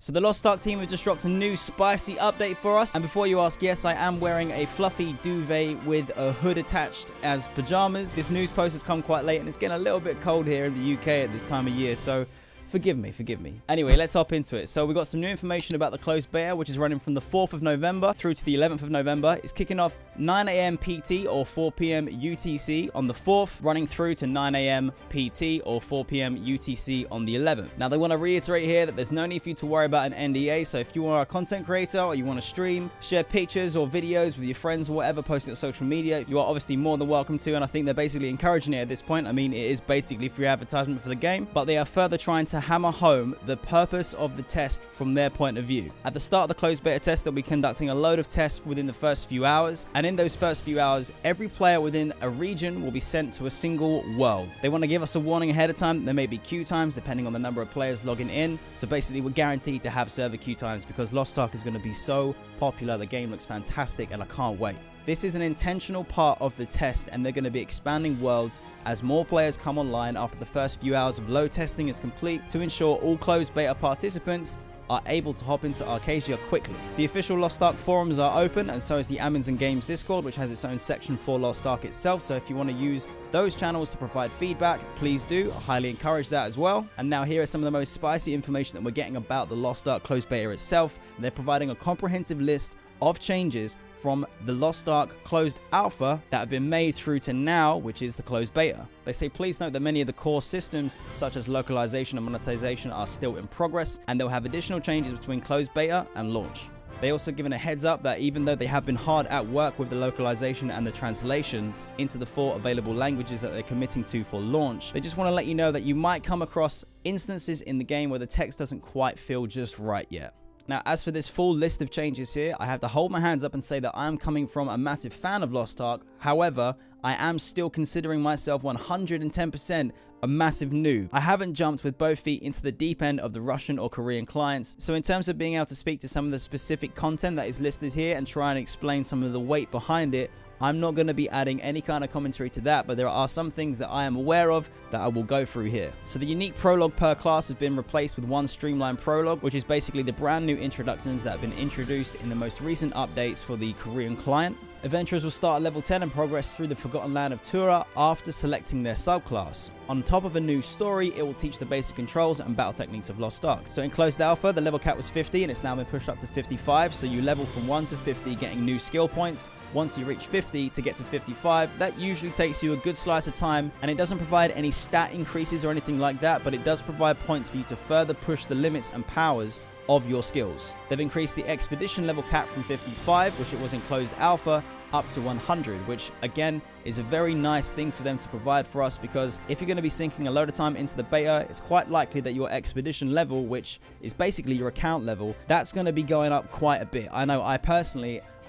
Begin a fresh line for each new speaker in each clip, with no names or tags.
So the Lost Ark team have just dropped a new spicy update for us. And before you ask, yes, I am wearing a fluffy duvet with a hood attached as pajamas. This news post has come quite late and it's getting a little bit cold here in the UK at this time of year. So forgive me. Anyway, let's hop into it. So we got some new information about the closed beta, which is running from the 4th of November through to the 11th of November. It's kicking off 9 a.m. PT or 4 p.m. UTC on the 4th, running through to 9 a.m. PT or 4 p.m. UTC on the 11th. Now, they want to reiterate here that there's no need for you to worry about an NDA. So if you are a content creator or you want to stream, share pictures or videos with your friends or whatever, post it on social media, you are obviously more than welcome to. And I think they're basically encouraging it at this point. I mean, it is basically free advertisement for the game, but they are further trying to hammer home the purpose of the test from their point of view. At the start of the closed beta test, they'll be conducting a load of tests within the first few hours, and in those first few hours, every player within a region will be sent to a single world. They want to give us a warning ahead of time. There may be queue times depending on the number of players logging in, so basically we're guaranteed to have server queue times because Lost Ark is going to be so popular. The game looks fantastic and I can't wait. This is an intentional part of the test, and they're going to be expanding worlds as more players come online after the first few hours of load testing is complete to ensure all closed beta participants are able to hop into Arcadia quickly. The official Lost Ark forums are open, and so is the Admins and Games Discord, which has its own section for Lost Ark itself. So if you want to use those channels to provide feedback, please do. I highly encourage that as well. And now here are some of the most spicy information that we're getting about the Lost Ark closed beta itself. They're providing a comprehensive list of changes from the Lost Ark closed alpha that have been made through to now, which is the closed beta. They say please note that many of the core systems such as localization and monetization are still in progress, and they'll have additional changes between closed beta and launch. They also given a heads up that even though they have been hard at work with the localization and the translations into the 4 available languages that they're committing to for launch, they just want to let you know that you might come across instances in the game where the text doesn't quite feel just right yet. Now, as for this full list of changes here, I have to hold my hands up and say that I am coming from a massive fan of Lost Ark. However, I am still considering myself 110% a massive noob. I haven't jumped with both feet into the deep end of the Russian or Korean clients. So in terms of being able to speak to some of the specific content that is listed here and try and explain some of the weight behind it, I'm not going to be adding any kind of commentary to that, but there are some things that I am aware of that I will go through here. So the unique prologue per class has been replaced with one streamlined prologue, which is basically the brand new introductions that have been introduced in the most recent updates for the Korean client. Adventurers will start at level 10 and progress through the Forgotten Land of Tura after selecting their subclass. On top of a new story, it will teach the basic controls and battle techniques of Lost Ark. So in closed alpha, the level cap was 50 and it's now been pushed up to 55, so you level from 1 to 50 getting new skill points. Once you reach 50 to get to 55, that usually takes you a good slice of time, and it doesn't provide any stat increases or anything like that, but it does provide points for you to further push the limits and powers of your skills. They've increased the expedition level cap from 55, which it was in closed alpha, up to 100, which again is a very nice thing for them to provide for us, because if you're going to be sinking a load of time into the beta, it's quite likely that your expedition level, which is basically your account level, that's going to be going up quite a bit. I know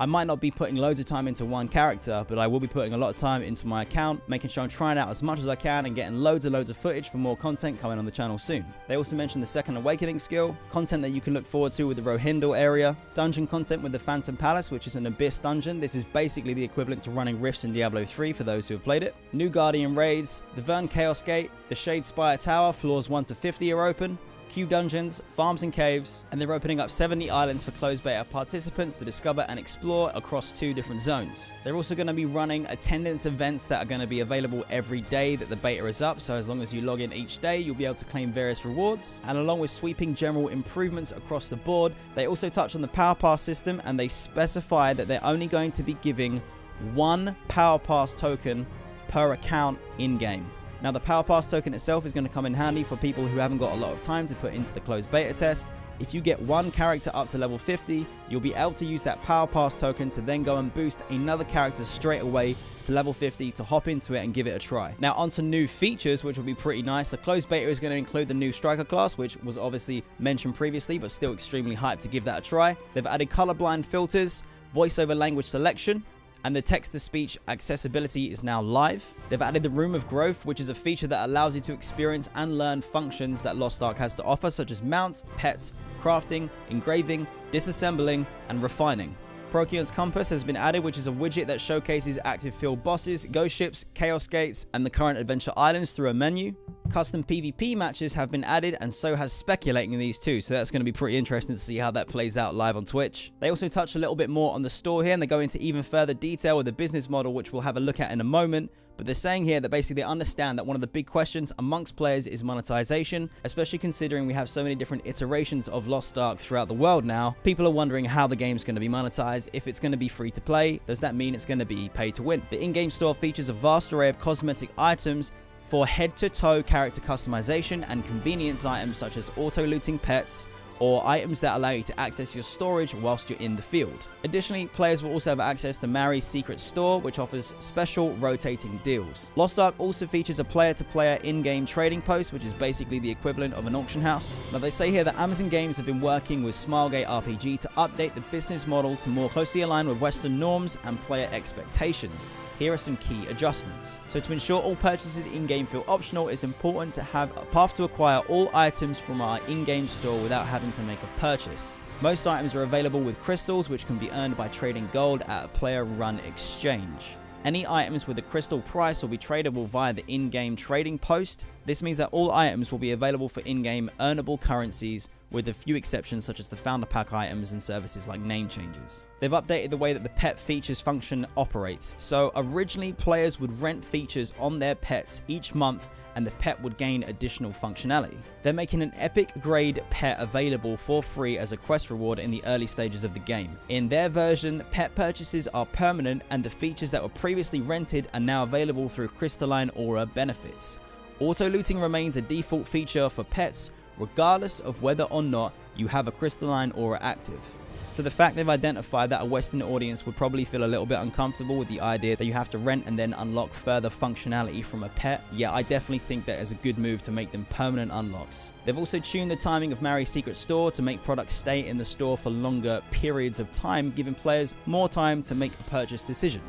I might not be putting loads of time into one character, but I will be putting a lot of time into my account, making sure I'm trying out as much as I can and getting loads and loads of footage for more content coming on the channel soon. They also mentioned the Second Awakening skill, content that you can look forward to with the Rohindel area, dungeon content with the Phantom Palace, which is an Abyss dungeon. This is basically the equivalent to running rifts in Diablo 3 for those who have played it. New Guardian raids, the Vern Chaos Gate, the Shade Spire Tower, floors 1 to 50 are open. Queue dungeons, farms and caves, and they're opening up 70 islands for closed beta participants to discover and explore across 2 different zones. They're also going to be running attendance events that are going to be available every day that the beta is up, so as long as you log in each day, you'll be able to claim various rewards. And along with sweeping general improvements across the board, they also touch on the Power Pass system, and they specify that they're only going to be giving 1 Power Pass token per account in-game. Now, the Power Pass token itself is going to come in handy for people who haven't got a lot of time to put into the closed beta test. If you get 1 character up to level 50, you'll be able to use that Power Pass token to then go and boost another character straight away to level 50 to hop into it and give it a try. Now, onto new features, which will be pretty nice. The closed beta is going to include the new Striker class, which was obviously mentioned previously, but still extremely hyped to give that a try. They've added colorblind filters, voiceover language selection, and the text-to-speech accessibility is now live. They've added the Room of Growth, which is a feature that allows you to experience and learn functions that Lost Ark has to offer, such as mounts, pets, crafting, engraving, disassembling, and refining. Procion's Compass has been added, which is a widget that showcases active field bosses, ghost ships, chaos gates, and the current adventure islands through a menu. Custom PvP matches have been added, and so has speculating in these too, so that's going to be pretty interesting to see how that plays out live on Twitch. They also touch a little bit more on the store here, and they go into even further detail with the business model, which we'll have a look at in a moment. But they're saying here that basically they understand that one of the big questions amongst players is monetization, especially considering we have so many different iterations of Lost Ark throughout the world now. People are wondering how the game's going to be monetized, if it's going to be free to play, does that mean it's going to be pay to win? The in-game store features a vast array of cosmetic items for head-to-toe character customization and convenience items such as auto-looting pets, or items that allow you to access your storage whilst you're in the field. Additionally, players will also have access to Mari's secret store, which offers special rotating deals. Lost Ark also features a player-to-player in-game trading post, which is basically the equivalent of an auction house. Now, they say here that Amazon Games have been working with Smilegate RPG to update the business model to more closely align with Western norms and player expectations. Here are some key adjustments. So to ensure all purchases in-game feel optional, it's important to have a path to acquire all items from our in-game store without having to make a purchase. Most items are available with crystals, which can be earned by trading gold at a player-run exchange. Any items with a crystal price will be tradable via the in-game trading post. This means that all items will be available for in-game earnable currencies, with a few exceptions such as the founder pack items and services like name changes. They've updated the way that the pet features function operates. So originally players would rent features on their pets each month, and the pet would gain additional functionality. They're making an epic grade pet available for free as a quest reward in the early stages of the game. In their version, pet purchases are permanent, and the features that were previously rented are now available through crystalline aura benefits. Auto looting remains a default feature for pets, regardless of whether or not you have a crystalline aura active. So the fact they've identified that a Western audience would probably feel a little bit uncomfortable with the idea that you have to rent and then unlock further functionality from a pet, yeah, I definitely think that is a good move to make them permanent unlocks. They've also tuned the timing of Mari's secret store to make products stay in the store for longer periods of time, giving players more time to make a purchase decision.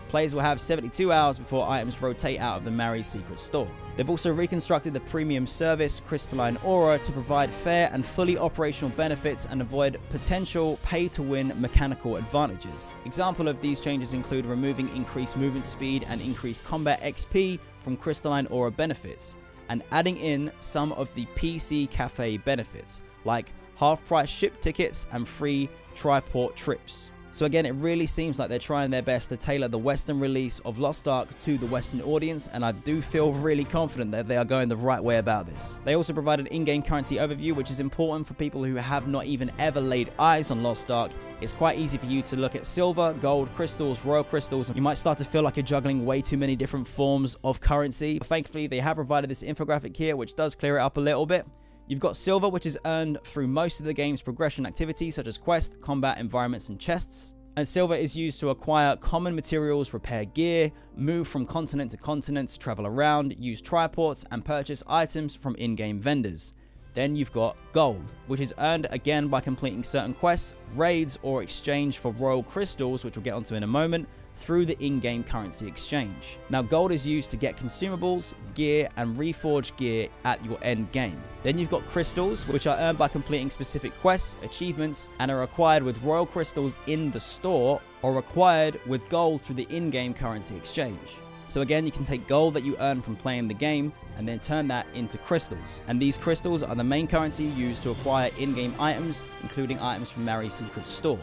Players will have 72 hours before items rotate out of the Mari's secret store. They've also reconstructed the premium service Crystalline Aura to provide fair and fully operational benefits and avoid potential pay-to-win mechanical advantages. Example of these changes include removing increased movement speed and increased combat XP from Crystalline Aura benefits, and adding in some of the PC Cafe benefits, like half-price ship tickets and free triport trips. So again, it really seems like they're trying their best to tailor the Western release of Lost Ark to the Western audience, and I do feel really confident that they are going the right way about this. They also provide an in-game currency overview, which is important for people who have not even ever laid eyes on Lost Ark. It's quite easy for you to look at silver, gold, crystals, royal crystals, and you might start to feel like you're juggling way too many different forms of currency. Thankfully, they have provided this infographic here, which does clear it up a little bit. You've got silver, which is earned through most of the game's progression activities, such as quest, combat, environments, and chests. And silver is used to acquire common materials, repair gear, move from continent to continent, travel around, use triports, and purchase items from in-game vendors. Then you've got gold, which is earned again by completing certain quests, raids, or exchange for royal crystals, which we'll get onto in a moment, through the in-game currency exchange. Now, gold is used to get consumables, gear, and reforged gear at your end game. Then you've got crystals, which are earned by completing specific quests, achievements, and are acquired with royal crystals in the store, or acquired with gold through the in-game currency exchange. So again, you can take gold that you earn from playing the game and then turn that into crystals. And these crystals are the main currency used to acquire in-game items, including items from Mari's secret store.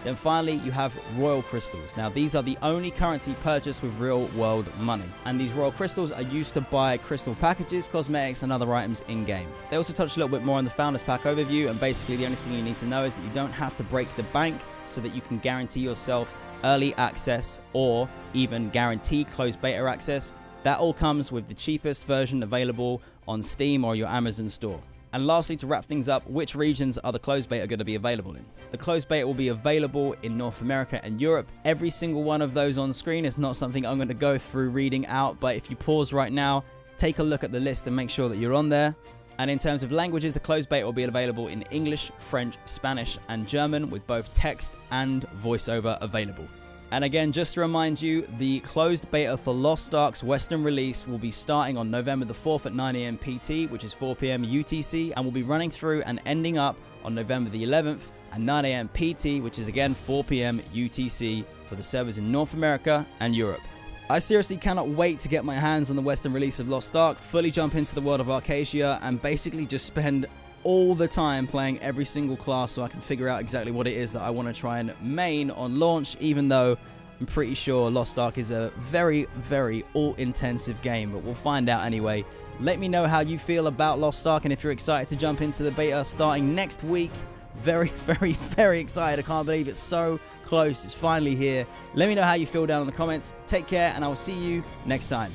Then finally, you have royal crystals. Now, these are the only currency purchased with real world money. And these royal crystals are used to buy crystal packages, cosmetics, and other items in-game. They also touch a little bit more on the Founders Pack overview, and basically the only thing you need to know is that you don't have to break the bank so that you can guarantee yourself early access or even guaranteed closed beta access. That all comes with the cheapest version available on Steam or your Amazon store. And lastly, to wrap things up, which regions are the closed beta going to be available in? The closed beta will be available in North America and Europe. Every single one of those on screen is not something I'm going to go through reading out, but if you pause right now, take a look at the list and make sure that you're on there. And in terms of languages, the closed beta will be available in English, French, Spanish, and German, with both text and voiceover available. And again, just to remind you, the closed beta for Lost Ark's Western release will be starting on November the 4th at 9 AM PT, which is 4 PM UTC, and will be running through and ending up on November the 11th at 9 AM PT, which is again 4 PM UTC for the servers in North America and Europe. I seriously cannot wait to get my hands on the Western release of Lost Ark, fully jump into the world of Arcadia, and basically just spend all the time playing every single class so I can figure out exactly what it is that I want to try and main on launch, even though I'm pretty sure Lost Ark is a very, very all-intensive game, but we'll find out anyway. Let me know how you feel about Lost Ark, and if you're excited to jump into the beta starting next week. Very, very, very excited. I can't believe it's so close. It's finally here. Let me know how you feel down in the comments. Take care, and I will see you next time.